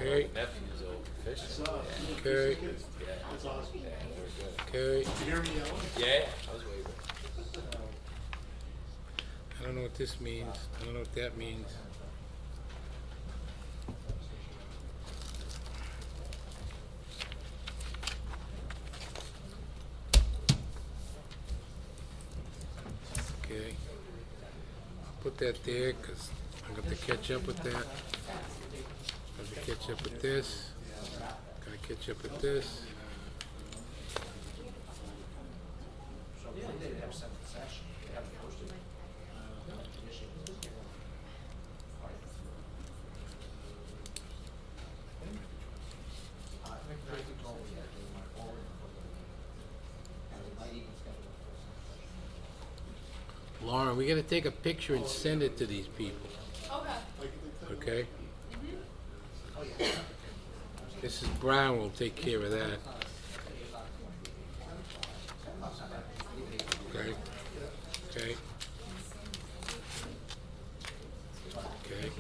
Okay. Nephew's over fishing. Okay. Yeah. That's awesome. Yeah, we're good. Okay. Did you hear me yelling? Yeah, I was waving. I don't know what this means. I don't know what that means. Okay. Put that there because I'm going to catch up with that. Got to catch up with this. Got to catch up with this. Lauren, we got to take a picture and send it to these people. Okay. Okay? Mrs. Brown will take care of that. Okay. Okay. Okay.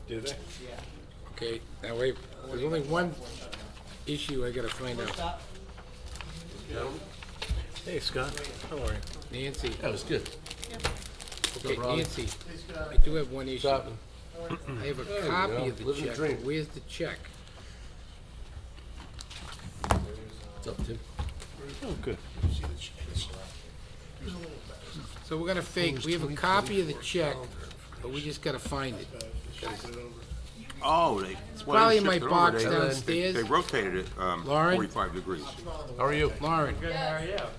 Did they? Okay. Now wait. There's only one issue I got to find out. Hey, Scott. How are you? Nancy. That was good. Okay, Ron. Nancy. I do have one issue. Shopping. I have a There you copy go. of the Living the check. dream. But where's the check? What's up, Tim? Oh, good. So we're gonna fake. We have a copy of the check, but we just gotta find it. Oh, It's probably in my shifted over. box They downstairs. rotated it Lauren? 45 degrees. How are you? Lauren,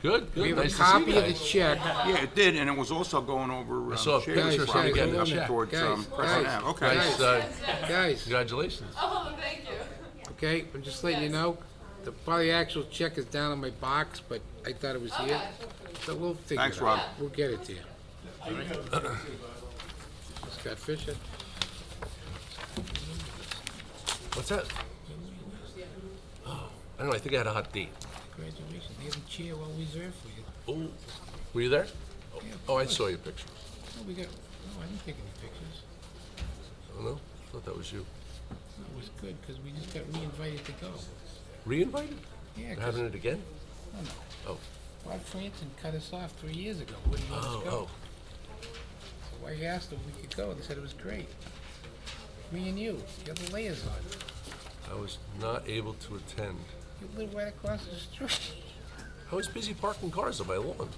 Good, we good. have a Nice to see copy you of the guys. check. Yeah, it did, and it was also going over saw a Shaler's picture property of you getting up the check. towards Guys, Crescent guys, Ave. Okay. Nice, Guys, congratulations. Oh, thank you. okay, I'm just letting you know. The probably actual check is down in my box, but I thought it was here. So we'll figure Thanks, it out. Rob. We'll get it to you. All right? Scott Fisher. What's that? Oh, I don't know. I think I had a hot date. Congratulations. There's a chair well reserved for you. Oh, were you there? Oh, I saw your picture. No, we got. No, I didn't take any pictures. Oh, no? I thought that was you. No, it was good because we just got re-invited to go. Re-invited? Yeah, We're 'cause having it again? Oh, Bob Franson cut us off 3 years ago. Wouldn't let us oh, go. oh. So I asked if we could go. They said it was great. Me and you. You have the layers on. I was not able to attend. You live right across the street. I was busy parking cars on my lawn.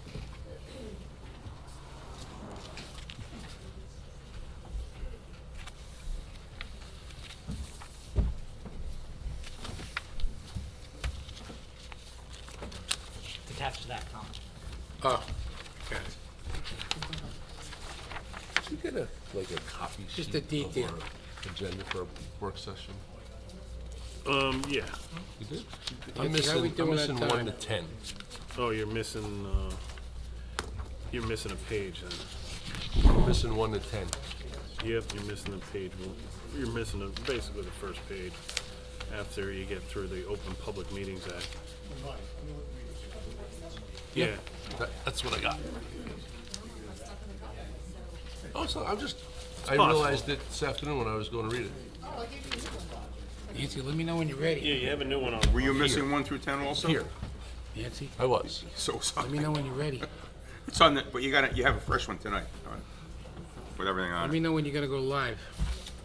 Attached to that comment. Oh, got it. Did you get a copy sheet Just a detail. of our agenda for a work session? Yeah. You did? How I'm we missing doing on 1 time? to 10. Oh, you're missing a page then. I'm missing 1 to 10. Yep, you're missing a page. Well, you're missing basically the first page after you get through the Open Public Meetings Act. Yeah. That's what I got. Oh, so I possible. realized it this afternoon when I was going to read it. Nancy, let me know when you're ready. Yeah, you have a new one on. Were you missing 1 through 10 also? Here, Nancy, I was. So it's let me know when you're ready. it's on the, but you have a fresh one tonight, with everything Let on me it. know when you're gonna go live.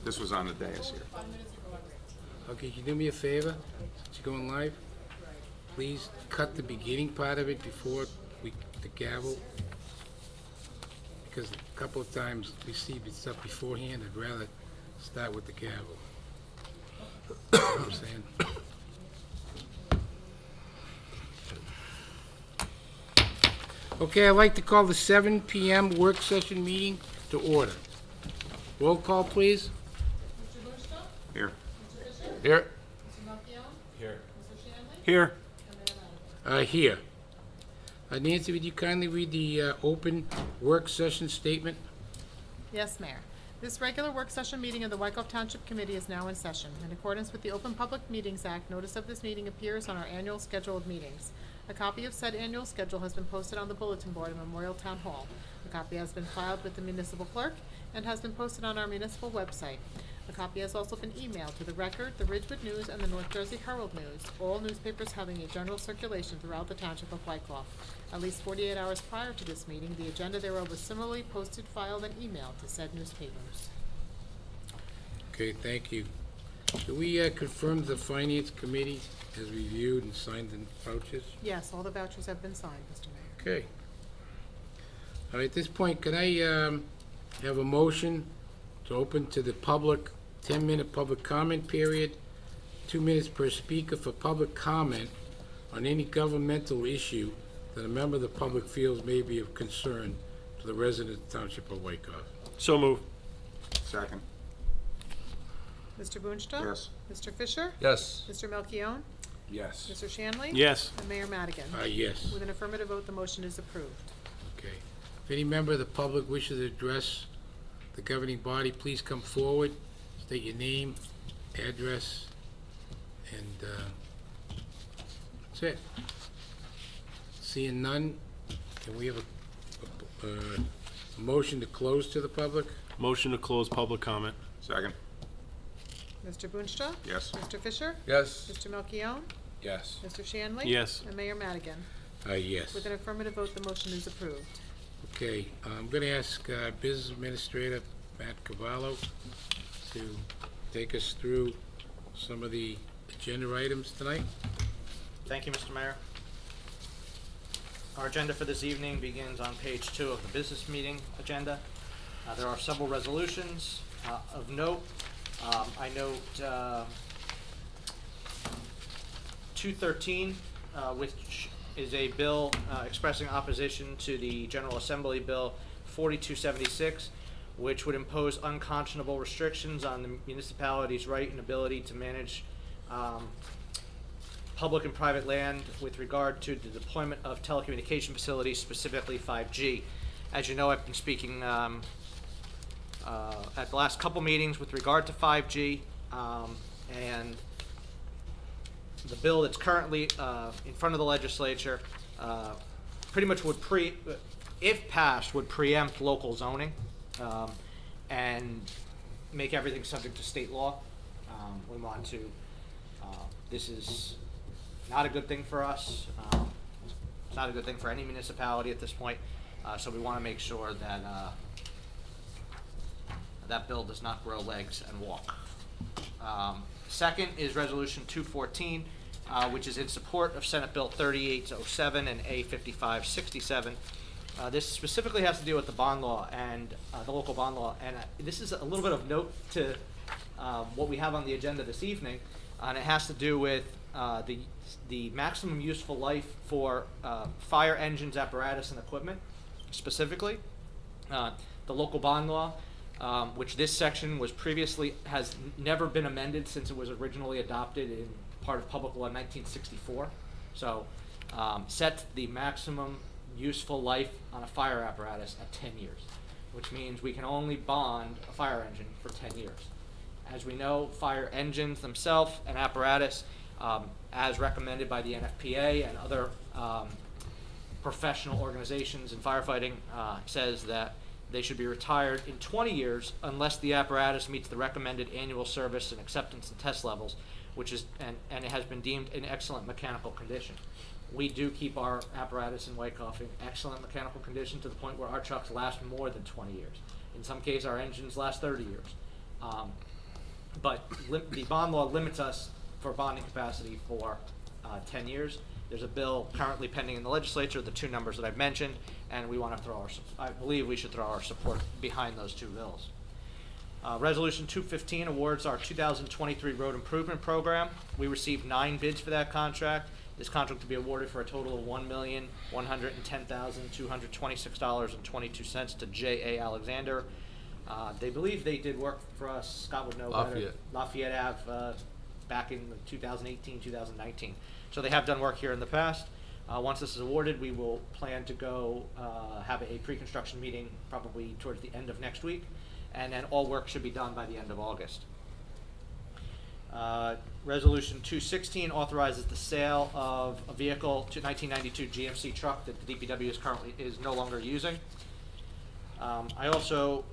This was on the dais here. Okay, can you do me a favor? Since you're going live, please cut the beginning part of it before the gavel. Because a couple of times we see stuff beforehand, I'd rather start with the gavel. You know what I'm saying? Okay, I'd like to call the 7 PM work session meeting to order. Roll call, please. Here. Here, Here. Here. Nancy, would you kindly read the open work session statement? Yes, Mayor. This regular work session meeting of the Wykoff Township Committee is now in session. In accordance with the Open Public Meetings Act, notice of this meeting appears on our annual schedule of meetings. A copy of said annual schedule has been posted on the bulletin board in Memorial Town Hall. A copy has been filed with the municipal clerk and has been posted on our municipal website. A copy has also been emailed to the Record, the Ridgewood News, and the North Jersey Herald News, all newspapers having a general circulation throughout the Township of Wykoff. At least 48 hours prior to this meeting, the agenda thereof was similarly posted, filed, and emailed to said newspapers. Okay, thank you. Do we confirm the Finance Committee has reviewed and signed the vouchers? Yes, all the vouchers have been signed, Mr. Mayor. Okay. All right, at this point, could I have a motion to open to the public, 10-minute public comment period, 2 minutes per speaker for public comment on any governmental issue that a member of the public feels may be of concern to the resident Township of Wykoff? So move. Second. Mr. Boonstra? Yes. Mr. Fisher? Yes. Mr. Melchiong? Yes. Mr. Shanley? Yes. And Mayor Madigan? Yes. With an affirmative vote, the motion is approved. Okay. If any member of the public wishes to address the governing body, please come forward, state your name, address, and that's it. Seeing none, can we have a motion to close to the public? Motion to close public comment. Second. Mr. Boonstra? Yes. Mr. Fisher? Yes. Mr. Melchiong? Yes. Mr. Shanley? Yes. And Mayor Madigan? Yes. With an affirmative vote, the motion is approved. Okay, I'm gonna ask Business Administrator Matt Cavallo to take us through some of the agenda items tonight. Thank you, Mr. Mayor. Our agenda for this evening begins on page 2 of the business meeting agenda. There are several resolutions of note. I note 213, which is a bill expressing opposition to the General Assembly Bill 4276, which would impose unconscionable restrictions on the municipality's right and ability to manage public and private land with regard to the deployment of telecommunication facilities, specifically 5G. As you know, I've been speaking at the last couple meetings with regard to 5G, and the bill that's currently in front of the legislature pretty much would if passed, would preempt local zoning and make everything subject to state law. We want to, this is not a good thing for us. It's not a good thing for any municipality at this point, so we want to make sure that that bill does not grow legs and walk. Second is Resolution 214, which is in support of Senate Bill 3807 and A 5567. This specifically has to do with the bond law and the local bond law, and this is a little bit of note to what we have on the agenda this evening, and it has to do with the maximum useful life for fire engines, apparatus, and equipment, specifically. The local bond law, which this section was previously, has never been amended since it was originally adopted in part of Public Law 1964. So sets the maximum useful life on a fire apparatus at 10 years, which means we can only bond a fire engine for 10 years. As we know, fire engines themselves and apparatus, as recommended by the NFPA and other professional organizations in firefighting, says that they should be retired in 20 years unless the apparatus meets the recommended annual service and acceptance and test levels, which is, and it has been deemed in excellent mechanical condition. We do keep our apparatus in Wykoff in excellent mechanical condition to the point where our trucks last more than 20 years. In some cases, our engines last 30 years. But the bond law limits us for bonding capacity for 10 years. There's a bill currently pending in the legislature, the two numbers that I've mentioned, and we want to throw I believe we should throw our support behind those two bills. Resolution 215 awards our 2023 road improvement program. We received 9 bids for that contract. This contract to be awarded for a total of $1,110,226.22 to J.A. Alexander. They believe they did work for us, Scott would know better. Lafayette Ave, back in 2018, 2019. So they have done work here in the past. Once this is awarded, we will plan to go have a pre-construction meeting probably towards the end of next week, and then all work should be done by the end of August. Resolution 216 authorizes the sale of a vehicle to 1992 GMC truck that the DPW is no longer using. I also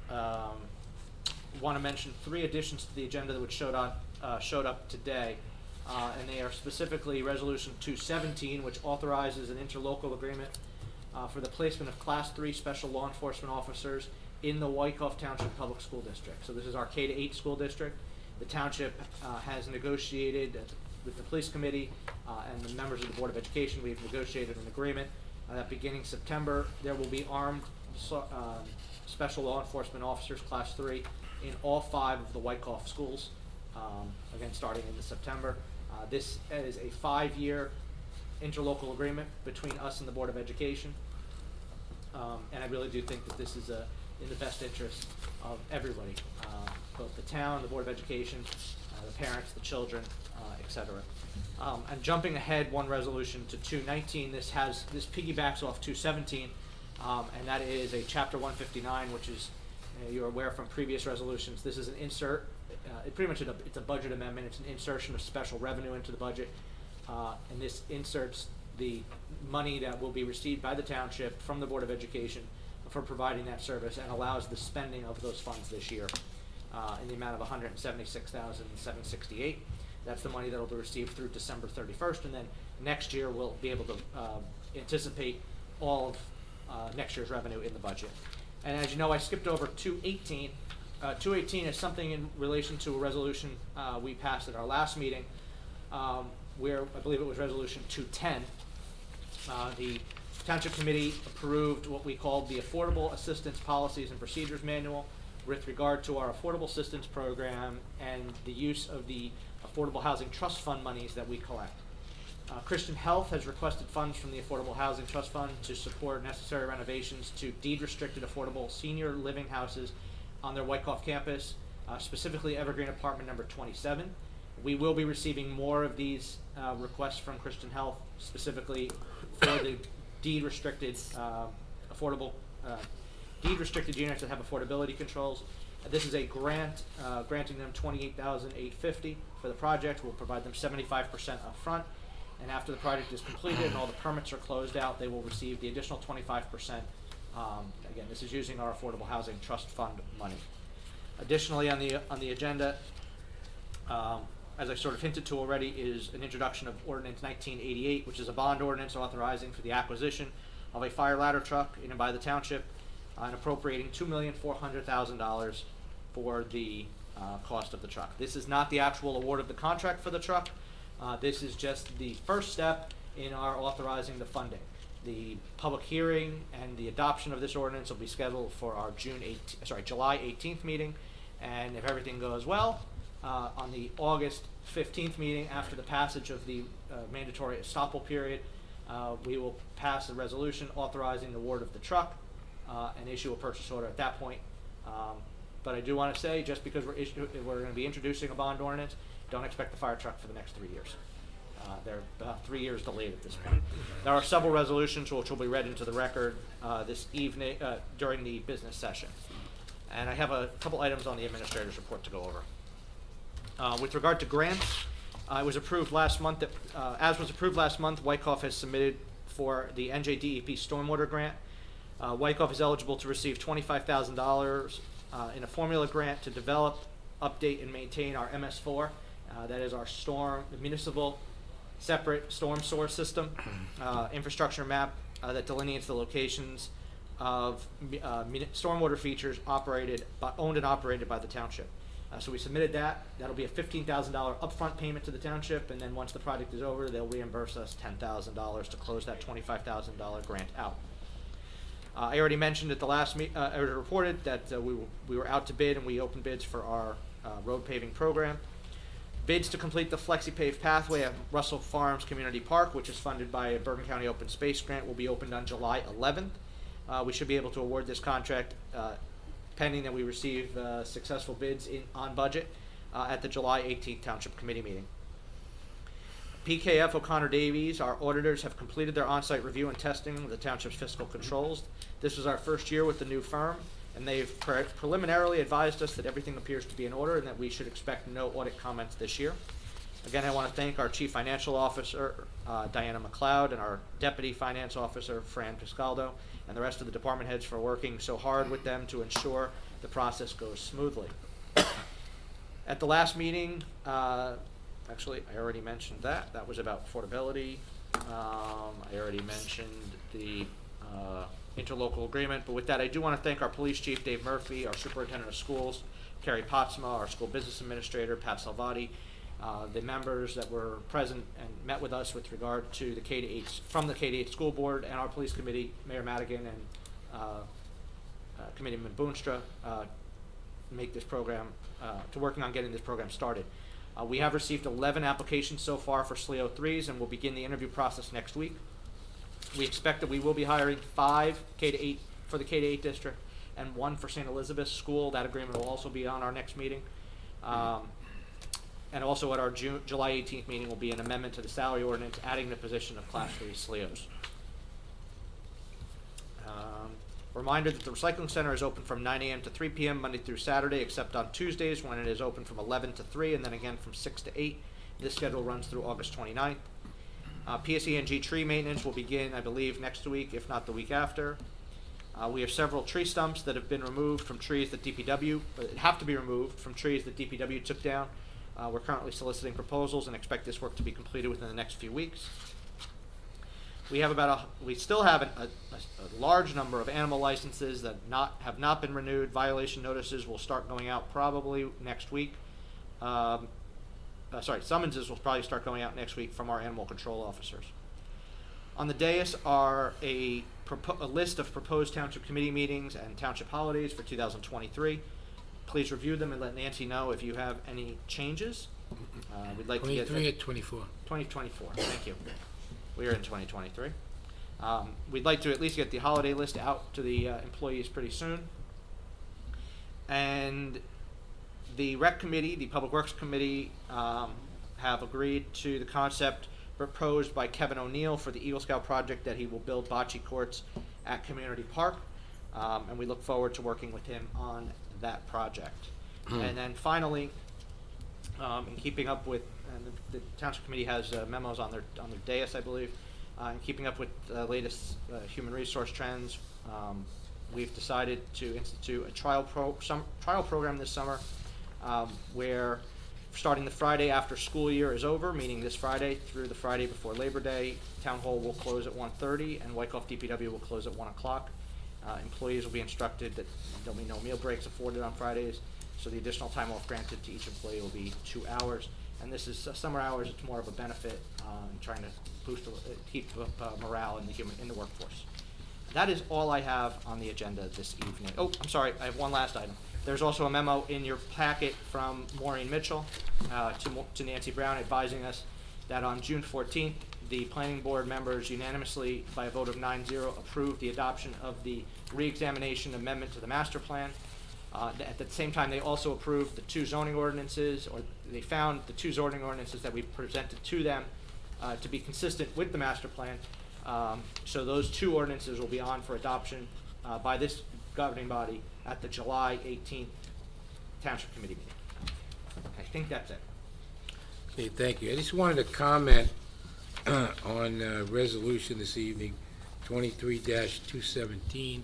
want to mention 3 additions to the agenda that showed up today. And they are specifically Resolution 217, which authorizes an interlocal agreement for the placement of Class 3 special law enforcement officers in the Wyckoff Township Public School District. So this is our K-8 school district. The township has negotiated with the police committee and the members of the Board of Education. We've negotiated an agreement that beginning September, there will be armed special law enforcement officers, Class 3, in all 5 of the Wyckoff schools, again, starting in September. This is a 5-year interlocal agreement between us and the Board of Education. And I really do think that this is in the best interest of everybody, both the town, the Board of Education, the parents, the children, et cetera. And jumping ahead one resolution to 219, this piggybacks off 217, and that is a Chapter 159, which is, you're aware from previous resolutions, this is an insert. It's a budget amendment. It's an insertion of special revenue into the budget, and this inserts the money that will be received by the township from the Board of Education for providing that service, and allows the spending of those funds this year in the amount of $176,768. That's the money that will be received through December 31st, and then next year we'll be able to anticipate all of next year's revenue in the budget. And as you know, I skipped over 218. 218 is something in relation to a resolution we passed at our last meeting, where I believe it was Resolution 210. The Township Committee approved what we called the Affordable Assistance Policies and Procedures Manual with regard to our Affordable Assistance Program and the use of the Affordable Housing Trust Fund monies that we collect. Christian Health has requested funds from the Affordable Housing Trust Fund to support necessary renovations to deed-restricted affordable senior living houses on their Wyckoff campus, specifically Evergreen Apartment number 27. We will be receiving more of these requests from Christian Health, specifically for the deed-restricted deed-restricted units that have affordability controls. This is a grant granting them $28,850 for the project. We'll provide them 75% up front, and after the project is completed and all the permits are closed out, they will receive the additional 25%. Again, this is using our Affordable Housing Trust Fund money. Additionally, on the agenda, as I sort of hinted to already, is an introduction of Ordinance 1988, which is a bond ordinance authorizing for the acquisition of a fire ladder truck in and by the township, and appropriating $2,400,000 for the cost of the truck. This is not the actual award of the contract for the truck. This is just the first step in our authorizing the funding. The public hearing and the adoption of this ordinance will be scheduled for our July 18th meeting, and if everything goes well, on the August 15th meeting, after the passage of the mandatory estoppel period, we will pass a resolution authorizing the award of the truck and issue a purchase order at that point. But I do want to say, just because we're going to be introducing a bond ordinance, don't expect the fire truck for the next 3 years. They're about 3 years delayed at this point. There are several resolutions which will be read into the record this evening during the business session. And I have a couple items on the administrator's report to go over. With regard to grants, it was approved last month that, as was approved last month, Wyckoff has submitted for the NJDEP Stormwater Grant. Wyckoff is eligible to receive $25,000 in a formula grant to develop, update, and maintain our MS4. That is our municipal separate storm source system infrastructure map that delineates the locations of stormwater features owned and operated by the township. So we submitted that. That'll be a $15,000 upfront payment to the township, and then once the project is over, they'll reimburse us $10,000 to close that $25,000 grant out. I already mentioned at the last I already reported that we were out to bid, and we opened bids for our road paving program. Bids to complete the FlexiPave pathway at Russell Farms Community Park, which is funded by a Bergen County Open Space Grant, will be opened on July 11th. We should be able to award this contract pending that we receive successful bids on budget at the July 18th Township Committee meeting. PKF O'Connor Davies, our auditors, have completed their on-site review and testing of the Township's fiscal controls. This was our first year with the new firm, and they've preliminarily advised us that everything appears to be in order and that we should expect no audit comments this year. Again, I want to thank our Chief Financial Officer, Diana McLeod, and our Deputy Finance Officer, Fran Piscaldo, and the rest of the department heads for working so hard with them to ensure the process goes smoothly. At the last meeting, actually, I already mentioned that. That was about affordability. I already mentioned the interlocal agreement, but with that, I do want to thank our Police Chief, Dave Murphy, our Superintendent of Schools, Carrie Potsma, our School Business Administrator, Pat Salvati, the members that were present and met with us with regard to the K-8, from the K-8 School Board, and our Police Committee, Mayor Madigan and Committeeman Boonstra, make this program, to working on getting this program started. We have received 11 applications so far for SLEO 3s, and we'll begin the interview process next week. We expect that we will be hiring 5 K-8 for the K-8 district and 1 for St. Elizabeth's School. That agreement will also be on our next meeting. And also at our July 18th meeting will be an amendment to the salary ordinance, adding the position of Class 3 SLEOs. Reminder that the recycling center is open from 9 a.m. to 3 p.m. Monday through Saturday, except on Tuesdays when it is open from 11 to 3, and then again from 6 to 8. This schedule runs through August 29th. PSE&G tree maintenance will begin, I believe, next week, if not the week after. We have several tree stumps that have been removed from trees that DPW, have to be removed from trees that DPW took down. We're currently soliciting proposals and expect this work to be completed within the next few weeks. We have we still have a large number of animal licenses that have not been renewed. Violation notices will start going out probably next week. Summonses will probably start going out next week from our animal control officers. On the dais are a list of proposed township committee meetings and township holidays for 2023. Please review them and let Nancy know if you have any changes. We'd like to get 23 or 24? 2024, thank you. We are in 2023. We'd like to at least get the holiday list out to the employees pretty soon. And the Rec Committee, the Public Works Committee, have agreed to the concept proposed by Kevin O'Neill for the Eagle Scout project that he will build bocce courts at Community Park. And we look forward to working with him on that project. And then finally, in keeping up with, and the Township Committee has memos on their dais, I believe, in keeping up with the latest human resource trends, we've decided to institute a trial program this summer, where starting the Friday after school year is over, meaning this Friday through the Friday before Labor Day, Town Hall will close at 1:30 and Wyckoff DPW will close at 1 o'clock. Employees will be instructed that there'll be no meal breaks afforded on Fridays, so the additional time off granted to each employee will be 2 hours. And this is summer hours. It's more of a benefit in trying to keep up morale in the workforce. That is all I have on the agenda this evening. Oh, I'm sorry. I have one last item. There's also a memo in your packet from Maureen Mitchell to Nancy Brown advising us that on June 14th, the planning board members unanimously, by a vote of 9-0, approved the adoption of the re-examination amendment to the master plan. At the same time, they also approved the 2 zoning ordinances, or they found the 2 zoning ordinances that we presented to them to be consistent with the master plan. So those 2 ordinances will be on for adoption by this governing body at the July 18th Township Committee meeting. I think that's it. Okay, thank you. I just wanted to comment on resolution this evening, 23-217,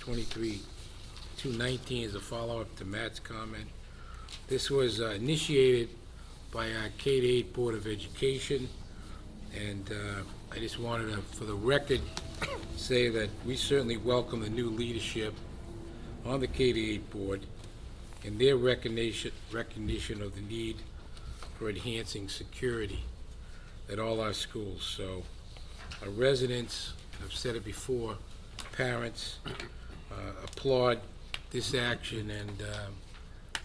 23-219 is a follow-up to Matt's comment. This was initiated by our K-8 Board of Education, and I just wanted to, for the record, say that we certainly welcome the new leadership on the K-8 Board and their recognition of the need for enhancing security at all our schools. So our residents, I've said it before, parents applaud this action, and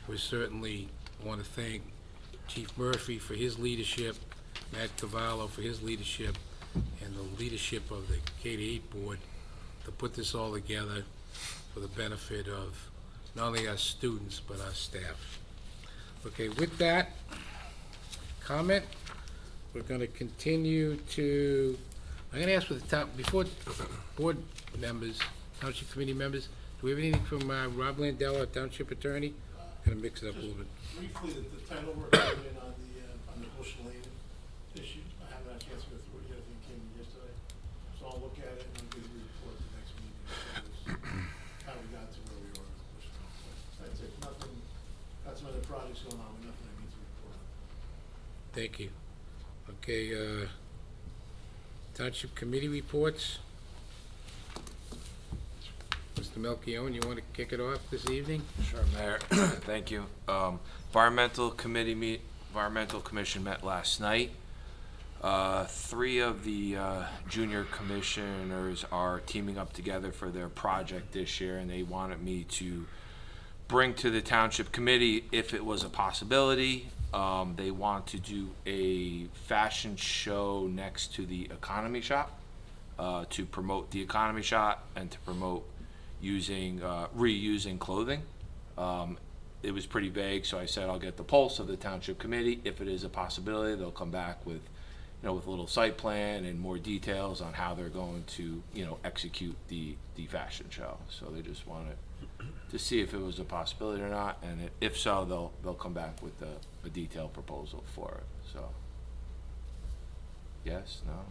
we certainly want to thank Chief Murphy for his leadership, Matt Cavallo for his leadership, and the leadership of the K-8 Board to put this all together for the benefit of not only our students but our staff. Okay, with that comment, we're going to continue to, I'm going to ask for the top, before board members, township committee members, we have anything from Rob Landell, our Township Attorney? Gonna mix it up a little bit. Briefly, the title work came in on the Bush Lane issue. I haven't had a chance to go through it yet, I think it came in yesterday. So I'll look at it and I'll give you a report at the next meeting. How we got to where we are with Bush Lane. That's it, nothing, got some other projects going on, but nothing I need to report on. Thank you. Okay, Township Committee reports. Mr. Melchione, you want to kick it off this evening? Sure, Mayor. Thank you. Environmental Commission met last night. 3 of the junior commissioners are teaming up together for their project this year, and they wanted me to bring to the Township Committee, if it was a possibility, they want to do a fashion show next to the Economy Shop to promote the Economy Shop and to promote reusing clothing. It was pretty vague, so I said I'll get the pulse of the Township Committee. If it is a possibility, they'll come back with, with a little site plan and more details on how they're going to, execute the fashion show. So they just wanted to see if it was a possibility or not, and if so, they'll come back with a detailed proposal for it. So, yes, no,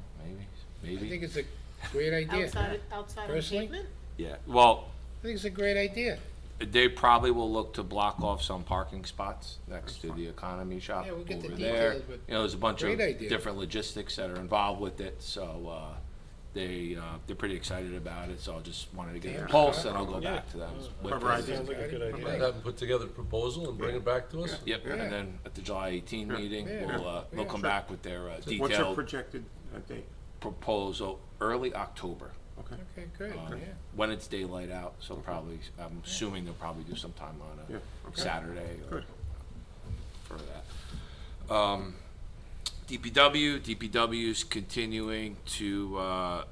maybe. I think it's a great idea. Outside of Personally? pavement? Yeah. Well, I think it's a great idea. they probably will look to block off some parking spots next to the Economy Shop Yeah, we'll get the over there. details, but There's a bunch of great idea. different logistics that are involved with it, so they're pretty excited about it. So I just wanted to get their pulse, and I'll go back to them. with Sounds this. like a good Have idea. them put together a proposal and bring it back to us? Yep, Yeah. and then at the July 18 meeting, Yeah. they'll come back with their What's your detailed projected date? proposal early October. Okay, good, um, yeah. When it's daylight out, so probably, I'm assuming they'll probably do sometime on Yeah, a okay. Saturday or Good. for that. DPW's continuing to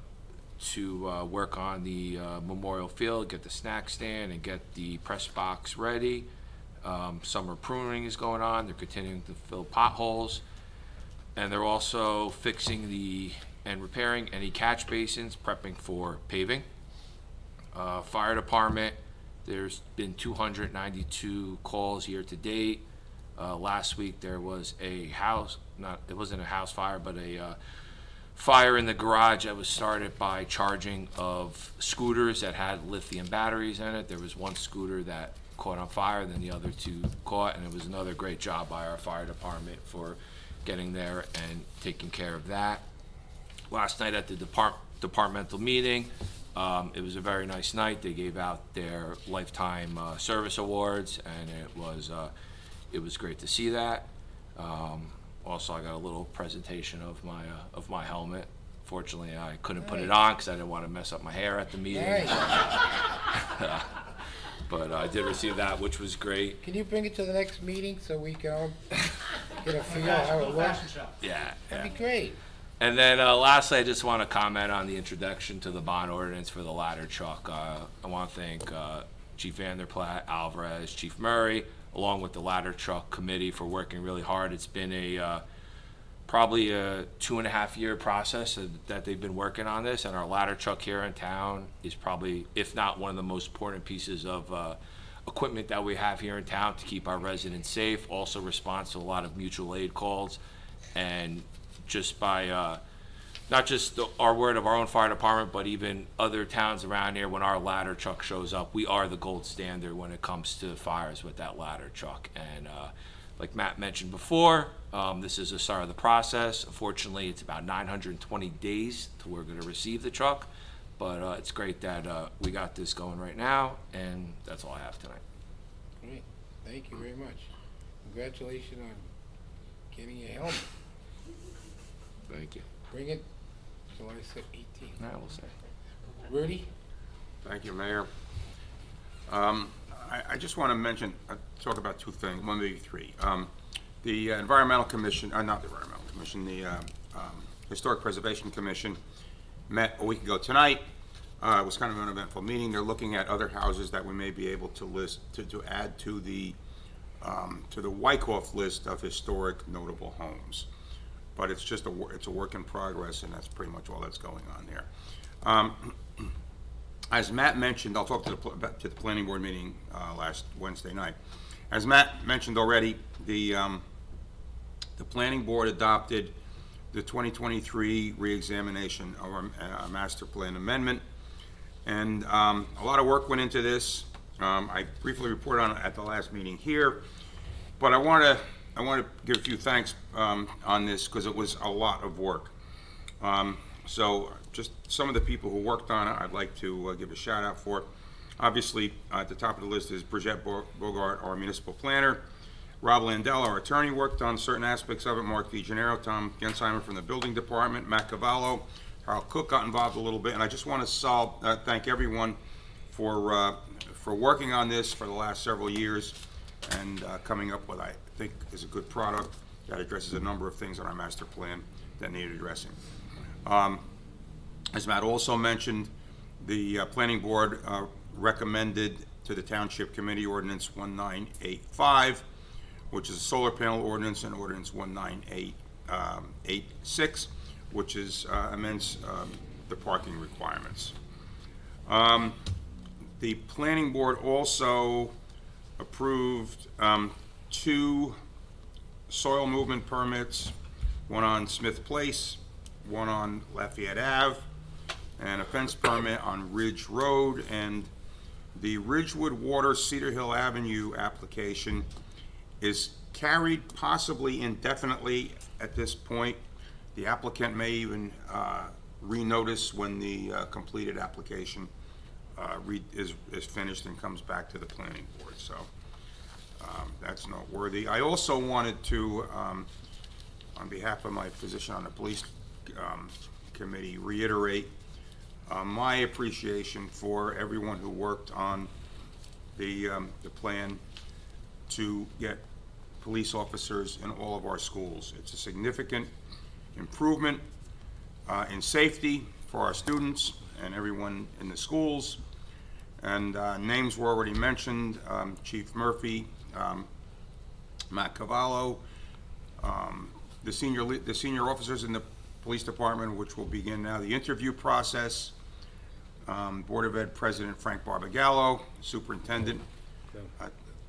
work on the Memorial Field, get the snack stand and get the press box ready. Summer pruning is going on, they're continuing to fill potholes. And they're also fixing and repairing any catch basins, prepping for paving. Fire department, there's been 292 calls year to date. Last week there was it wasn't a house fire, but a fire in the garage that was started by charging of scooters that had lithium batteries in it. There was one scooter that caught on fire, then the other 2 caught, and it was another great job by our fire department for getting there and taking care of that. Last night at the departmental meeting, it was a very nice night. They gave out their lifetime service awards, and it was great to see that. Also, I got a little presentation of my helmet. Fortunately, I couldn't put it on because I didn't want to mess up my hair at the meeting. Nice. But I did receive that, which was great. Can you bring it to the next meeting so we can all get a feel how it looks? Yeah. That'd be great. And then lastly, I just want to comment on the introduction to the bond ordinance for the ladder truck. I want to thank Chief Vanderplatte, Alvarez, Chief Murray, along with the ladder truck committee for working really hard. It's been probably a 2.5-year process that they've been working on this, and our ladder truck here in town is probably, if not one of the most important pieces of equipment that we have here in town to keep our residents safe. Also responds to a lot of mutual aid calls, and just by not just our word of our own fire department, but even other towns around here, when our ladder truck shows up, we are the gold standard when it comes to fires with that ladder truck. And like Matt mentioned before, this is the start of the process. Unfortunately, it's about 920 days till we're going to receive the truck, but it's great that we got this going right now, and that's all I have tonight. Great, thank you very much. Congratulations on getting your helmet. Thank you. Bring it July 18th. I will say. Rudy? Thank you, Mayor. I just want to talk about 2 things, maybe 3. The Environmental Commission, not the Environmental Commission, the Historic Preservation Commission met a week ago tonight. It was kind of an eventful meeting. They're looking at other houses that we may be able to list, to add to the Wyckoff list of historic notable homes. But it's just it's a work in progress, and that's pretty much all that's going on there. As Matt mentioned, I'll talk to the planning board meeting last Wednesday night. As Matt mentioned already, the planning board adopted the 2023 reexamination of our master plan amendment, and a lot of work went into this. I briefly reported on it at the last meeting here, but I want to give a few thanks on this because it was a lot of work. So just some of the people who worked on it, I'd like to give a shout out for. Obviously, at the top of the list is Bridget Bogart, our municipal planner. Rob Landell, our attorney, worked on certain aspects of it. Mark DeGennaro, Tom Gensheimer from the building department, Matt Cavallo, Harold Cook got involved a little bit, and I just want to thank everyone for working on this for the last several years and coming up with, I think, is a good product that addresses a number of things on our master plan that needed addressing. As Matt also mentioned, the planning board recommended to the Township Committee Ordinance 1985, which is a solar panel ordinance, and Ordinance 1986, which is amends the parking requirements. The planning board also approved 2 soil movement permits, one on Smith Place, one on Lafayette Ave, and a fence permit on Ridge Road. And the Ridgewood Water Cedar Hill Avenue application is carried possibly indefinitely at this point. The applicant may even renotice when the completed application is finished and comes back to the planning board. So that's noteworthy. I also wanted to, on behalf of my position on the police committee, reiterate my appreciation for everyone who worked on the plan to get police officers in all of our schools. It's a significant improvement in safety for our students and everyone in the schools. And names were already mentioned: Chief Murphy, Matt Cavallo, the senior officers in the police department, which will begin now the interview process. Board of Ed President Frank Barbagallo, Superintendent.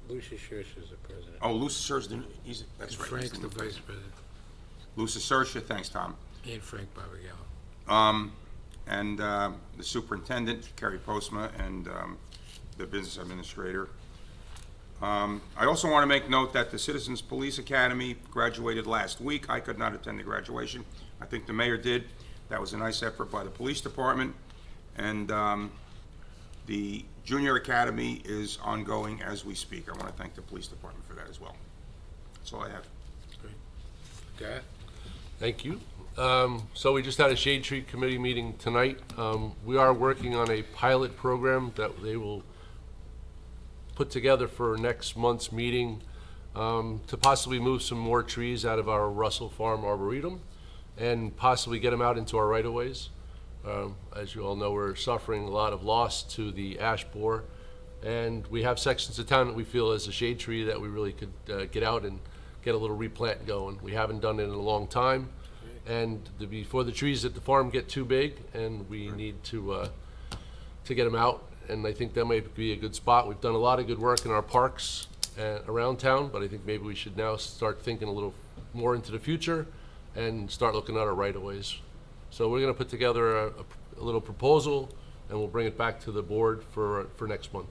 Lucius Scherz is the president. Oh, Lucius Scherz, that's right. Frank's the vice president. Lucius Scherz, thanks, Tom. And Frank Barbagallo. And the superintendent, Kerry Postma, and the business administrator. I also want to make note that the Citizens Police Academy graduated last week. I could not attend the graduation. I think the mayor did. That was a nice effort by the police department. And the junior academy is ongoing as we speak. I want to thank the police department for that as well. That's all I have. Great. Scott? Thank you. So we just had a Shade Tree Committee meeting tonight. We are working on a pilot program that they will put together for next month's meeting to possibly move some more trees out of our Russell Farm Arboretum and possibly get them out into our right-of-ways. As you all know, we're suffering a lot of loss to the ash borer, and we have sections of town that we feel as a shade tree that we really could get out and get a little replant going. We haven't done it in a long time, and before the trees at the farm get too big, and we need to get them out. And I think that might be a good spot. We've done a lot of good work in our parks around town, but I think maybe we should now start thinking a little more into the future and start looking at our right-of-ways. So we're going to put together a little proposal, and we'll bring it back to the board for next month.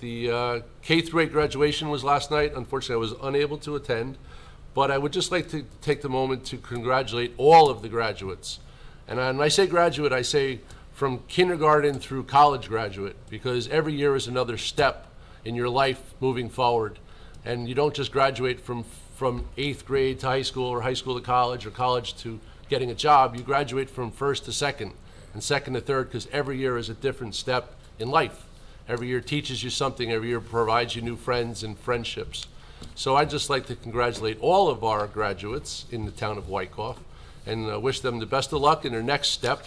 The K-8 graduation was last night. Unfortunately, I was unable to attend, but I would just like to take the moment to congratulate all of the graduates. And when I say graduate, I say from kindergarten through college graduate, because every year is another step in your life moving forward. And you don't just graduate from 8th grade to high school, or high school to college, or college to getting a job. You graduate from first to second, and second to third, because every year is a different step in life. Every year teaches you something. Every year provides you new friends and friendships. So I'd just like to congratulate all of our graduates in the town of Wyckoff and wish them the best of luck in their next step.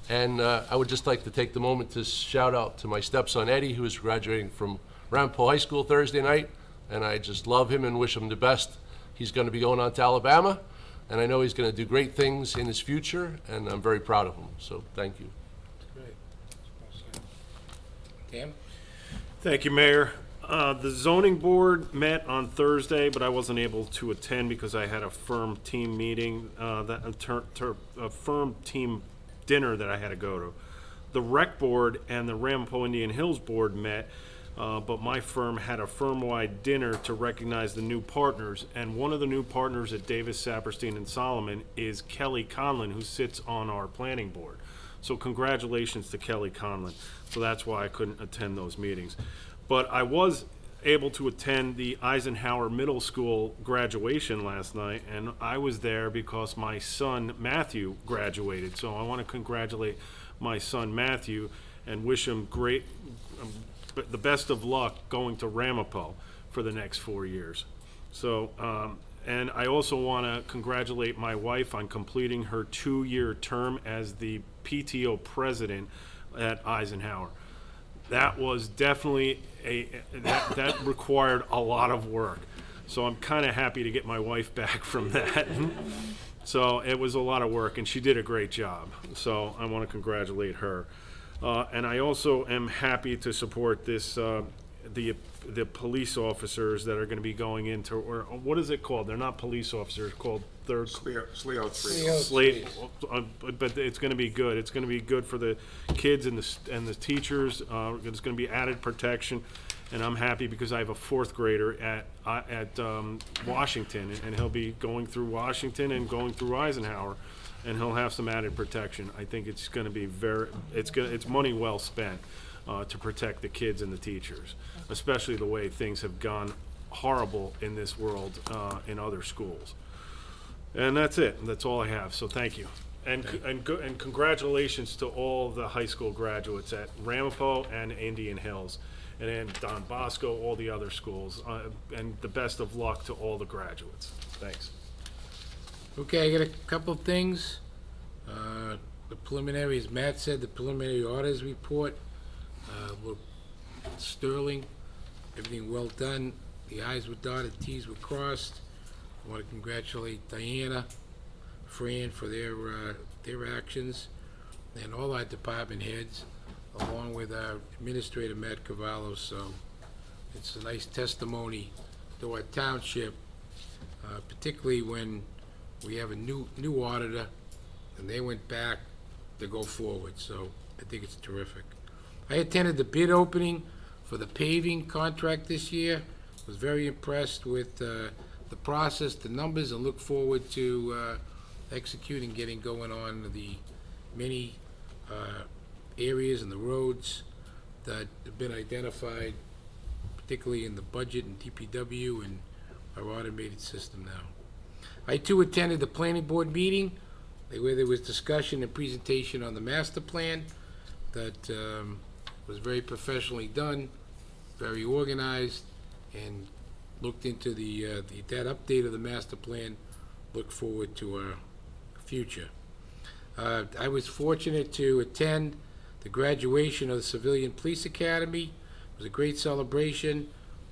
And I would just like to take the moment to shout out to my stepson Eddie, who is graduating from Ramapo High School Thursday night. And I just love him and wish him the best. He's going to be going on to Alabama, and I know he's going to do great things in his future, and I'm very proud of him. So thank you. Tim? Thank you, Mayor. The zoning board met on Thursday, but I wasn't able to attend because I had a firm team meeting, a firm team dinner that I had to go to. The rec board and the Ramapo Indian Hills board met, but my firm had a firm-wide dinner to recognize the new partners, and one of the new partners at Davis, Saperstein, and Solomon is Kelly Conlon, who sits on our planning board. So congratulations to Kelly Conlon. So that's why I couldn't attend those meetings. But I was able to attend the Eisenhower Middle School graduation last night, and I was there because my son Matthew graduated. So I want to congratulate my son Matthew and wish him the best of luck going to Ramapo for the next 4 years. So, and I also want to congratulate my wife on completing her 2-year term as the PTO president at Eisenhower. That was definitely that required a lot of work. So I'm kind of happy to get my wife back from that. So it was a lot of work, and she did a great job. So I want to congratulate her. And I also am happy to support this, the police officers that are going to be going into, or what is it called? They're not police officers, called third. SLEO 3. Slate, but it's going to be good. It's going to be good for the kids and the teachers. It's going to be added protection, and I'm happy because I have a 4th grader at Washington, and he'll be going through Washington and going through Eisenhower, and he'll have some added protection. I think it's going to be it's money well spent to protect the kids and the teachers, especially the way things have gone horrible in this world in other schools. And that's it. That's all I have. So thank you. And congratulations to all the high school graduates at Ramapo and Indian Hills, and then Don Bosco, all the other schools, and the best of luck to all the graduates. Thanks. Okay, I got a couple of things. The preliminary, as Matt said, the preliminary auditors report were sterling. Everything well done. The I's were dotted, T's were crossed. I want to congratulate Diana, Fran for their actions, and all our department heads, along with our administrator, Matt Cavallo. So it's a nice testimony to our township, particularly when we have a new auditor, and they went back to go forward. So I think it's terrific. I attended the bid opening for the paving contract this year. Was very impressed with the process, the numbers, and look forward to executing, getting going on the many areas and the roads that have been identified, particularly in the budget and DPW and our automated system now. I too attended the planning board meeting where there was discussion and presentation on the master plan that was very professionally done, very organized, and looked into that update of the master plan. Look forward to our future. I was fortunate to attend the graduation of the Civilian Police Academy. It was a great celebration,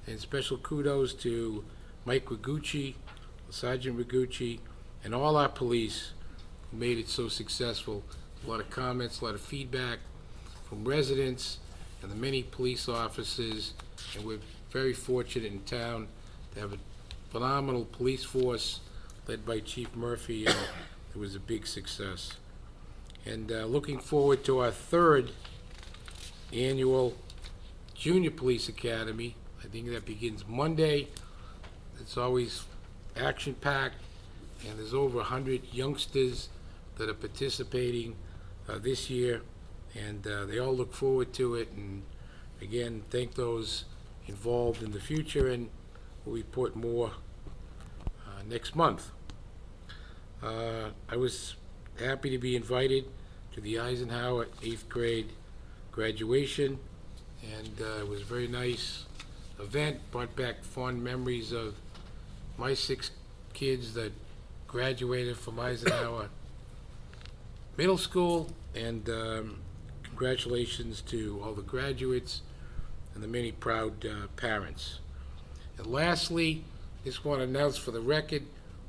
and special kudos to Mike Rigucci, Sergeant Rigucci, and all our police who made it so successful. A lot of comments, a lot of feedback from residents and the many police officers, and we're very fortunate in town to have a phenomenal police force led by Chief Murphy, and it was a big success. And looking forward to our 3rd annual Junior Police Academy. I think that begins Monday. It's always action-packed, and there's over 100 youngsters that are participating this year, and they all look forward to it. And again, thank those involved in the future, and we'll report more next month. I was happy to be invited to the Eisenhower 8th grade graduation, and it was a very nice event, brought back fond memories of my 6 kids that graduated from Eisenhower Middle School, and congratulations to all the graduates and the many proud parents. And lastly, just want to announce for the record,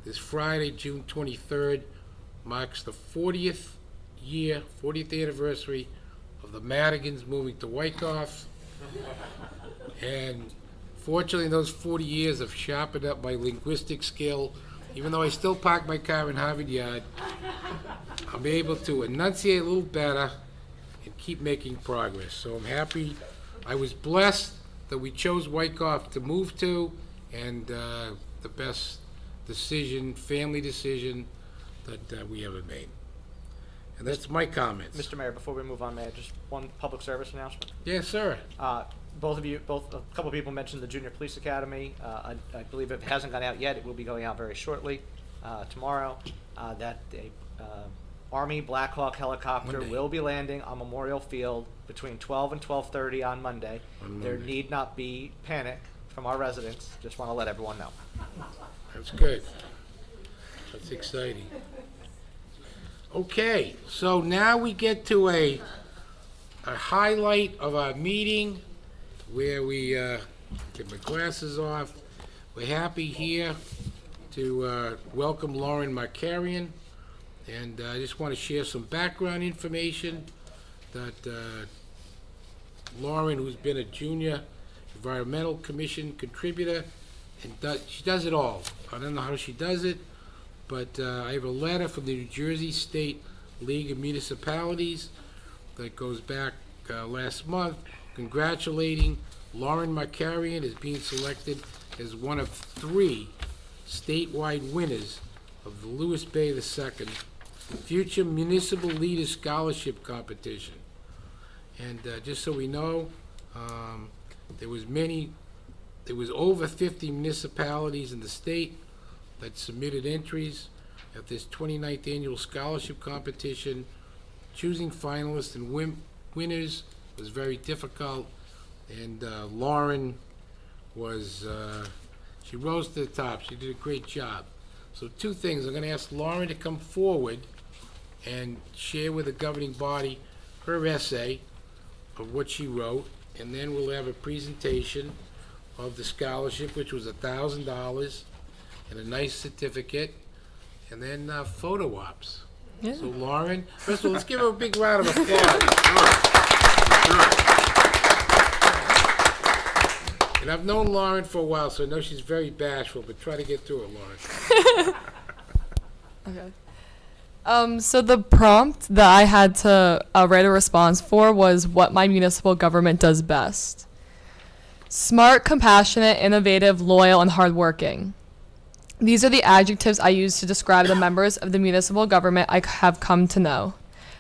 this Friday, June 23rd, marks the 40th anniversary of the Madigans moving to Wyckoff. And fortunately, in those 40 years, I've sharpened up my linguistic skill. Even though I still park my car in Harvard Yard, I'm able to enunciate a little better and keep making progress. So I'm happy. I was blessed that we chose Wyckoff to move to, and the best decision, family decision that we ever made. And that's my comments. Mr. Mayor, before we move on, may I just one public service announcement? Yes, sir. Both of you, a couple of people mentioned the Junior Police Academy. I believe if it hasn't gone out yet, it will be going out very shortly, tomorrow. That a Army Black Hawk helicopter Monday. will be landing on Memorial Field between 12 and 12:30 on Monday. There need not be panic from our residents. Just want to let everyone know. That's good. That's exciting. Okay, so now we get to a highlight of our meeting where we get my glasses off. We're happy here to welcome Lauren Markarian, and I just want to share some background information that Lauren, who's been a junior environmental commission contributor, and she does it all. I don't know how she does it, but I have a letter from the New Jersey State League of Municipalities that goes back last month congratulating Lauren Markarian as being selected as one of 3 statewide winners of the Lewis Bay II Future Municipal Leaders Scholarship Competition. And just so we know, there was over 50 municipalities in the state that submitted entries at this 29th annual scholarship competition. Choosing finalists and winners was very difficult, and Lauren was, she rose to the top. She did a great job. So 2 things, I'm going to ask Lauren to come forward and share with the governing body her essay of what she wrote, and then we'll have a presentation of the scholarship, which was $1,000, and a nice certificate, and then photo ops. Yeah. So Lauren, first of all, let's give her a big round of applause. And I've known Lauren for a while, so I know she's very bashful, but try to get through it, Lauren. Okay. So the prompt that I had to write a response for was what my municipal government does best. Smart, compassionate, innovative, loyal, and hardworking. These are the adjectives I use to describe the members of the municipal government I have come to know.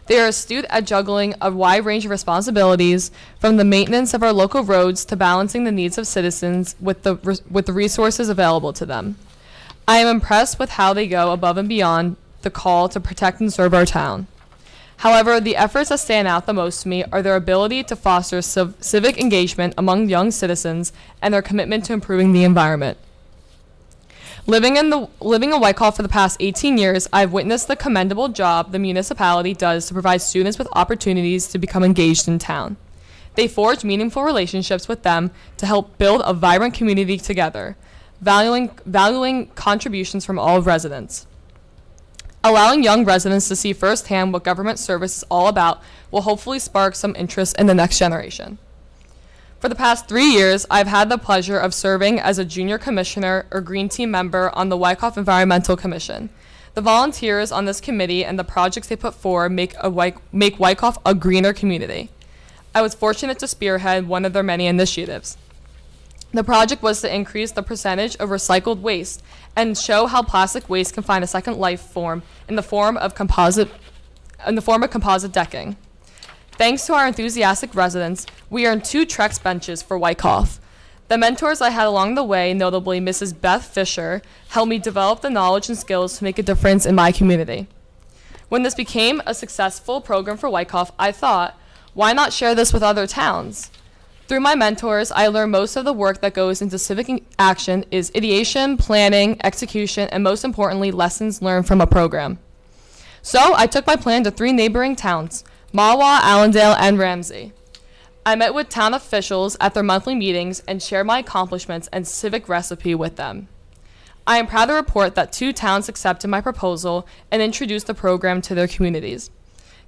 They are astute at juggling a wide range of responsibilities, from the maintenance of our local roads to balancing the needs of citizens with the resources available to them. I am impressed with how they go above and beyond the call to protect and serve our town. However, the efforts that stand out the most to me are their ability to foster civic engagement among young citizens and their commitment to improving the environment. Living in Wyckoff for the past 18 years, I've witnessed the commendable job the municipality does to provide students with opportunities to become engaged in town. They forge meaningful relationships with them to help build a vibrant community together, valuing contributions from all residents. Allowing young residents to see firsthand what government service is all about will hopefully spark some interest in the next generation. For the past 3 years, I've had the pleasure of serving as a junior commissioner or Green Team member on the Wyckoff Environmental Commission. The volunteers on this committee and the projects they put forward make Wyckoff a greener community. I was fortunate to spearhead one of their many initiatives. The project was to increase the percentage of recycled waste and show how plastic waste can find a second life form in the form of composite decking. Thanks to our enthusiastic residents, we earned 2 Trex benches for Wyckoff. The mentors I had along the way, notably Mrs. Beth Fisher, helped me develop the knowledge and skills to make a difference in my community. When this became a successful program for Wyckoff, I thought, why not share this with other towns? Through my mentors, I learned most of the work that goes into civic action is ideation, planning, execution, and most importantly, lessons learned from a program. So I took my plan to 3 neighboring towns, Mahwah, Allendale, and Ramsey. I met with town officials at their monthly meetings and shared my accomplishments and civic recipe with them. I am proud to report that 2 towns accepted my proposal and introduced the program to their communities.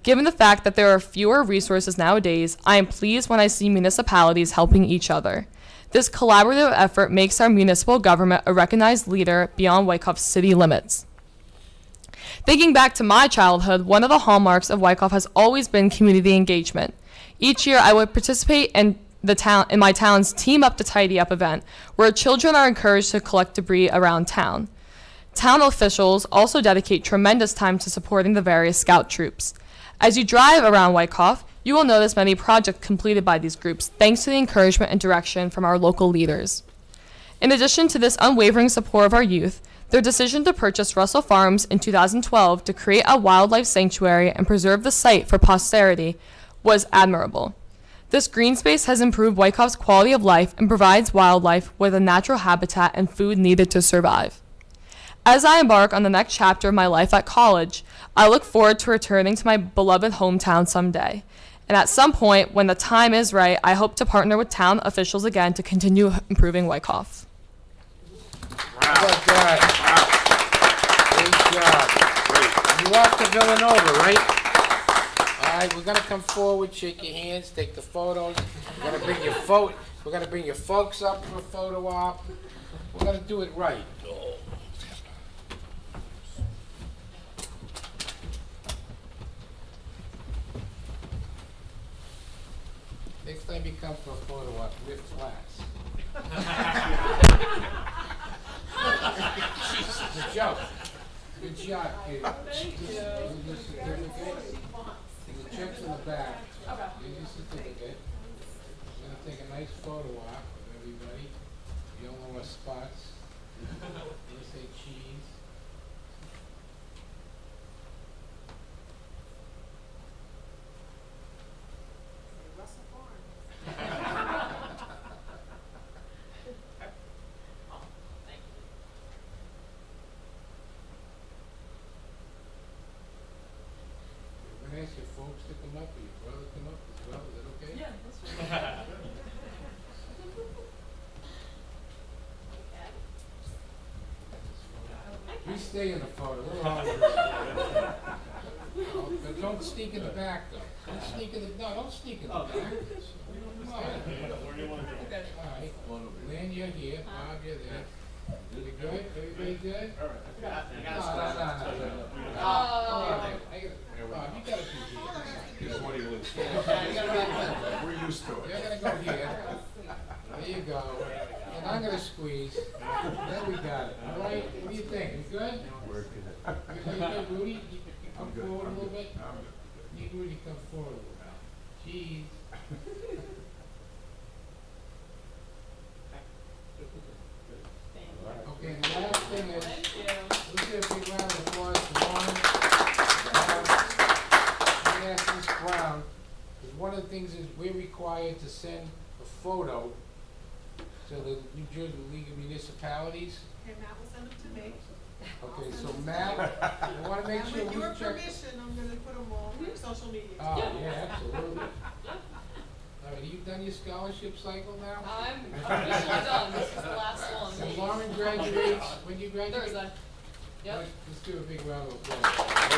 Given the fact that there are fewer resources nowadays, I am pleased when I see municipalities helping each other. This collaborative effort makes our municipal government a recognized leader beyond Wyckoff's city limits. Thinking back to my childhood, one of the hallmarks of Wyckoff has always been community engagement. Each year, I would participate in my town's Team Up to Tidy Up event, where children are encouraged to collect debris around town. Town officials also dedicate tremendous time to supporting the various scout troops. As you drive around Wyckoff, you will notice many projects completed by these groups, thanks to the encouragement and direction from our local leaders. In addition to this unwavering support of our youth, their decision to purchase Russell Farms in 2012 to create a wildlife sanctuary and preserve the site for posterity was admirable. This green space has improved Wyckoff's quality of life and provides wildlife with a natural habitat and food needed to survive. As I embark on the next chapter of my life at college, I look forward to returning to my beloved hometown someday. And at some point, when the time is right, I hope to partner with town officials again to continue improving Wyckoff. How about that? Wow. Great job. You off to Villanova, right? All right, we're gonna come forward, shake your hands, take the photos. We're gonna bring your folks up for a photo op. We're gonna do it right. Next time you come for a photo op, wear flats. Good job. Good job, kid. Thank you. Your certificate. The check's in the back. Okay. Here's your certificate. I'm gonna take a nice photo op of everybody. You don't know our spots. You say cheese. I'm gonna ask your folks to come up, or your brother to come up as well, is that okay? Yeah, that's fine. We stay in the photo. We're all but don't sneak in the back, though. Don't sneak in the, no, don't sneak in the back. Come on. Where do you want to go? All right. Lynn, you're here. Bob, you're there. We good? Everybody good? All right. No. Bob, you gotta be here. Here's what he lives for. Yeah, you gotta be here. We're used to it. You're gonna go here. There you go. And I'm gonna squeeze. There we got it. All right? What do you think? You good? We're good. You good, Rudy? Come forward a little bit. Need Rudy to come forward a little bit. Cheese. Okay, and the last thing is, let's give a big round of applause for Lauren. Let me ask Ms. Brown, because one of the things is we're required to send a photo to the New Jersey League of Municipalities. Okay, Matt will send them to me. Okay, so Matt, I want to make sure With we your check. permission, I'm gonna put them on social media. Oh, yeah, absolutely. All right, you've done your scholarship cycle now? I'm done. This is the last one. And Lauren graduates, when you graduate? Thursday. Yep. Let's do a big round of applause. Where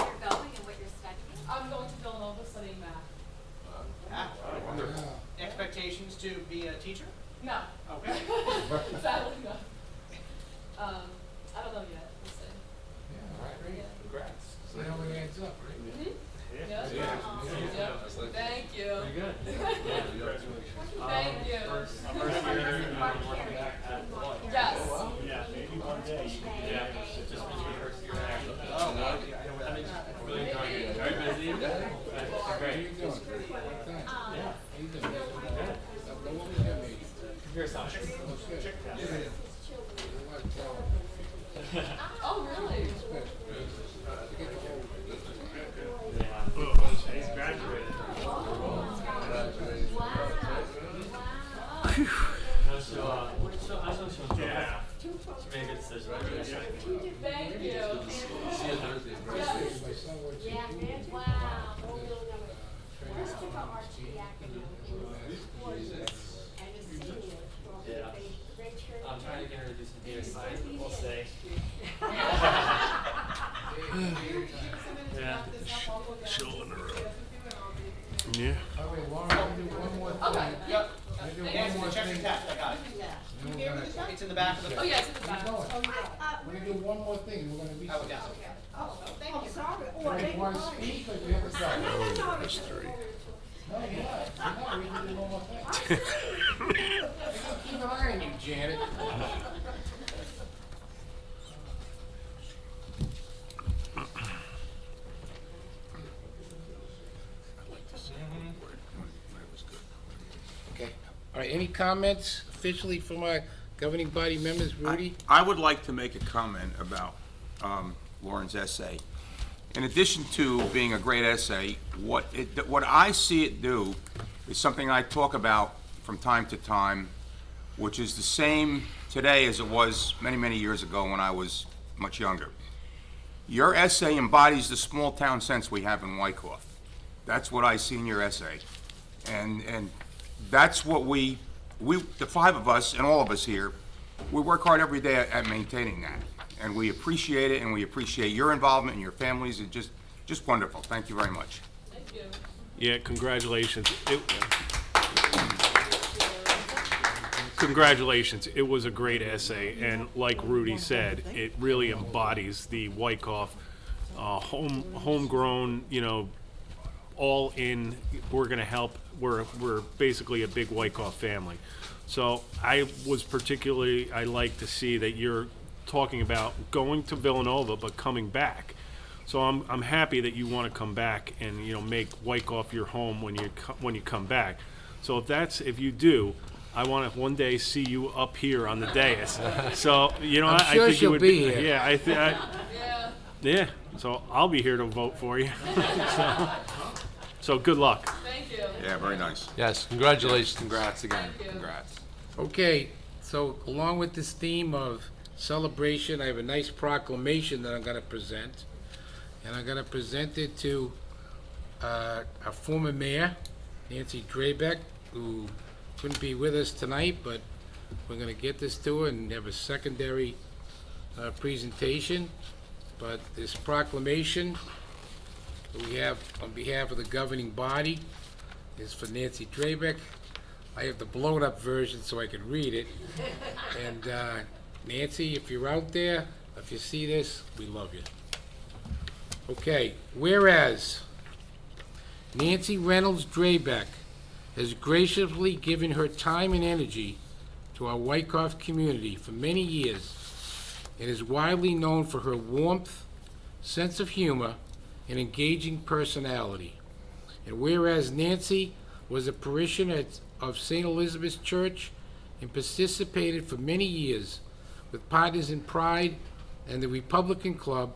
you're going and what you're studying? I'm going to Villanova studying math. Yeah. Expectations to be a teacher? No. Okay. Sadly, no. I don't know yet. We'll see. Yeah, all right, great. Yeah. Congrats. So now it adds up, right? Yep. Yep. Thank you. Very good. Thank you. Yes. Yeah, maybe one day you can do that. Just between your first year and after. Oh, well, I mean, really enjoying it. Very busy. How are you doing? Thanks. How you doing? What was your major? Computer science. Oh, good. Oh, really? He's graduated. Yeah. She made a good decision. Thank you. See you Thursday. My son works Yeah, in food. wow. Let's took our art to the academic and the seniors. Yeah. I'm trying to get her to do some data science, but we'll see. Yeah. All right, Lauren, I'm gonna do one more thing. Yep. I'm gonna do Nancy, one more check your thing. text, I got it. It's in the back of the. Oh, yeah, it's in the back. We're gonna do one more thing, we're gonna be. Oh, yeah. I'm sorry. Oh, Do you wanna speak, or do you have a second? no. That's three. No, you're not. No, we can do one more thing. I'm gonna keep an eye on you, Janet. Okay, all right, any comments officially from our governing body members, Rudy? I would like to make a comment about Lauren's essay. In addition to being a great essay, what I see it do is something I talk about from time to time, which is the same today as it was many, many years ago when I was much younger. Your essay embodies the small town sense we have in Wyckoff. That's what I see in your essay. And that's what we, the five of us and all of us here, we work hard every day at maintaining that. And we appreciate it, and we appreciate your involvement and your families. It's just wonderful. Thank you very much. Yeah, congratulations. Congratulations. It was a great essay, and like Rudy said, it really embodies the Wyckoff homegrown, all in, we're gonna help, we're basically a big Wyckoff family. So I like to see that you're talking about going to Villanova but coming back. So I'm happy that you want to come back and make Wyckoff your home when you come back. So if you do, I want to one day see you up here on the dais. So I'm I sure think she'll you would be here. Yeah, yeah. So I'll be here to vote for you. So good luck. Thank you. Yeah, very nice. Yes, congratulations. Congrats again. Congrats. Okay, so along with this theme of celebration, I have a nice proclamation that I'm gonna present. And I'm gonna present it to our former mayor, Nancy Drabeck, who couldn't be with us tonight, but we're gonna get this to her and have a secondary presentation. But this proclamation that we have on behalf of the governing body is for Nancy Drabeck. I have the blown-up version so I can read it. And Nancy, if you're out there, if you see this, we love you. Okay, whereas Nancy Reynolds Drabeck has graciously given her time and energy to our Wyckoff community for many years and is widely known for her warmth, sense of humor, and engaging personality. And whereas Nancy was a parishioner of St. Elizabeth's Church and participated for many years with Partners in Pride and the Republican Club,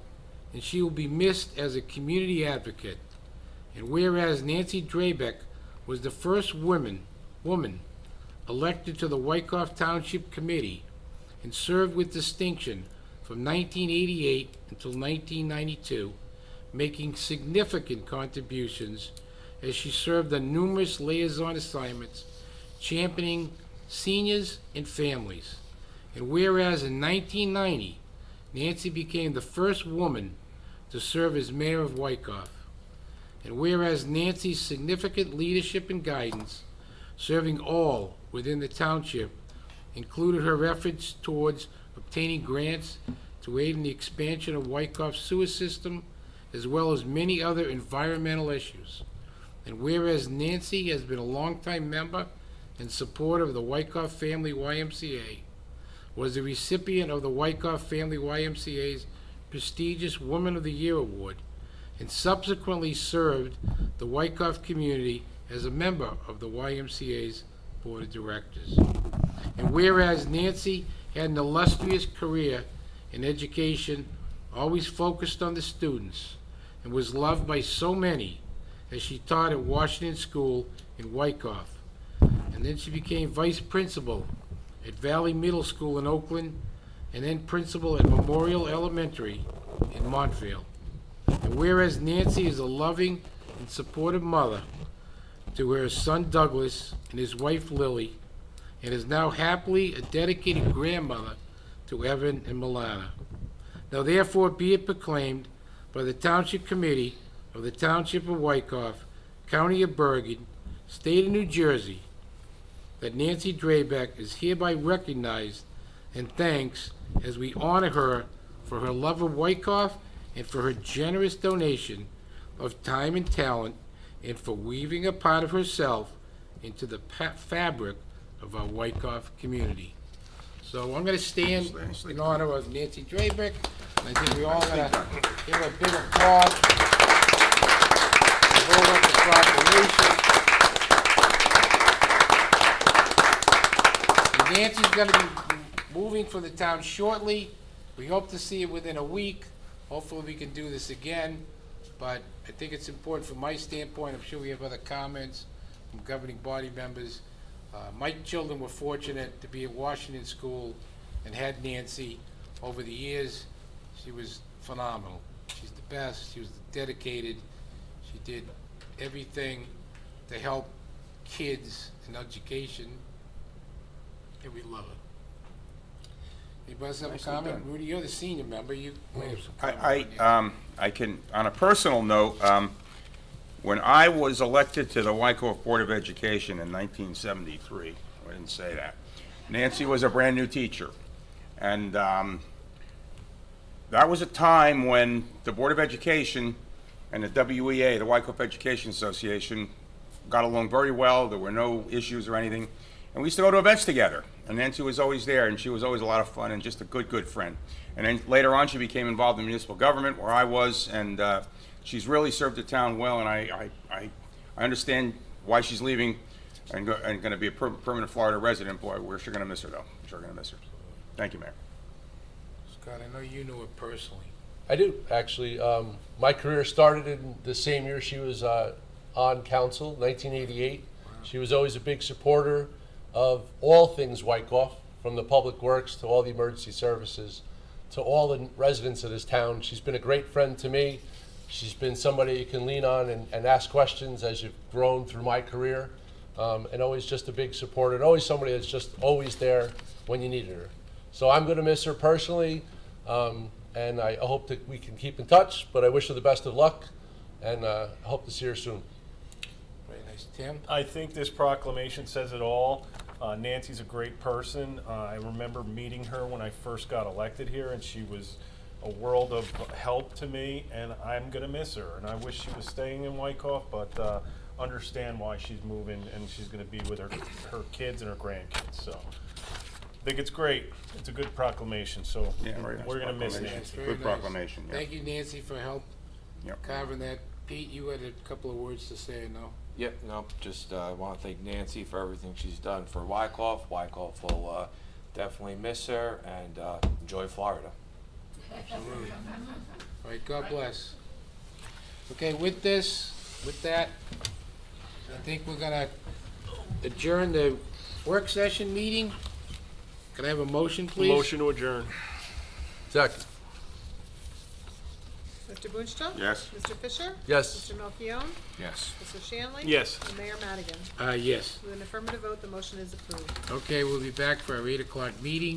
and she will be missed as a community advocate. And whereas Nancy Drabeck was the first woman elected to the Wyckoff Township Committee and served with distinction from 1988 until 1992, making significant contributions as she served on numerous liaison assignments, championing seniors and families. And whereas in 1990, Nancy became the first woman to serve as mayor of Wyckoff. And whereas Nancy's significant leadership and guidance, serving all within the township, included her efforts towards obtaining grants to aid in the expansion of Wyckoff's sewer system, as well as many other environmental issues. And whereas Nancy has been a longtime member and supporter of the Wyckoff Family YMCA, was the recipient of the Wyckoff Family YMCA's prestigious Woman of the Year Award, and subsequently served the Wyckoff community as a member of the YMCA's Board of Directors. And whereas Nancy had an illustrious career in education, always focused on the students, and was loved by so many as she taught at Washington School in Wyckoff. And then she became vice principal at Valley Middle School in Oakland, and then principal at Memorial Elementary in Montvale. And whereas Nancy is a loving and supportive mother to her son Douglas and his wife Lily, and is now happily a dedicated grandmother to Evan and Milana. Now therefore be it proclaimed by the Township Committee of the Township of Wykoff, County of Bergen, State of New Jersey, that Nancy Drabeck is hereby recognized and thanks as we honor her for her love of Wykoff and for her generous donation of time and talent and for weaving a part of herself into the fabric of our Wykoff community. So I'm gonna stand in honor of Nancy Drabeck, and I think we all gotta give her a big applause. We'll hold up the proclamation. And Nancy's gonna be moving from the town shortly. We hope to see her within a week. Hopefully we can do this again, but I think it's important from my standpoint. I'm sure we have other comments from governing body members. My children were fortunate to be at Washington School and had Nancy over the years. She was phenomenal. She's the best. She was dedicated. She did everything to help kids in education, and we love her. Anybody else have a Nicely comment? done. Rudy, you're the senior member. You may have some comment on Nancy. I can, on a personal note, when I was elected to the Wykoff Board of Education in 1973, I didn't say that, Nancy was a brand-new teacher. And that was a time when the Board of Education and the WEA, the Wykoff Education Association, got along very well. There were no issues or anything. And we used to go to events together. And Nancy was always there, and she was always a lot of fun and just a good friend. And then later on, she became involved in municipal government, where I was, and she's really served the town well, and I understand why she's leaving and going to be a permanent Florida resident. Boy, we're sure going to miss her, though. We're sure going to miss her. Thank you, Mayor. Scott, I know you knew her personally. I do, actually. My career started in the same year she was on council, 1988. She was always a big supporter of all things Wykoff, from the public works to all the emergency services to all the residents of this town. She's been a great friend to me. She's been somebody you can lean on and ask questions as you've grown through my career, and always just a big supporter, and always somebody that's just always there when you needed her. So I'm going to miss her personally, and I hope that we can keep in touch, but I wish her the best of luck, and I hope to see her soon. Very nice. Tim? I think this proclamation says it all. Nancy's a great person. I remember meeting her when I first got elected here, and she was a world of help to me, and I'm going to miss her. And I wish she was staying in Wykoff, but understand why she's moving, and she's going to be with her kids and her grandkids. So I think it's great. It's a good proclamation, so Yeah, very nice we're going to miss proclamation. Nancy. Very Good nice. proclamation, yeah. Thank you, Nancy, for help Yep. carving that. Pete, you had a couple of words to say, no? Yep, no, just want to thank Nancy for everything she's done for Wykoff. Wykoff will definitely miss her, and enjoy Florida. Absolutely. All right, God bless. Okay, with that, I think we're gonna adjourn the work session meeting. Can I have a motion, please? Motion to adjourn. Second. Mr. Boonstra? Yes. Mr. Fisher? Yes. Mr. Melchiong? Yes. Mr. Shanley? Yes. And Mayor Madigan. Yes. With an affirmative vote, the motion is approved. Okay, we'll be back for our 8 o'clock meeting.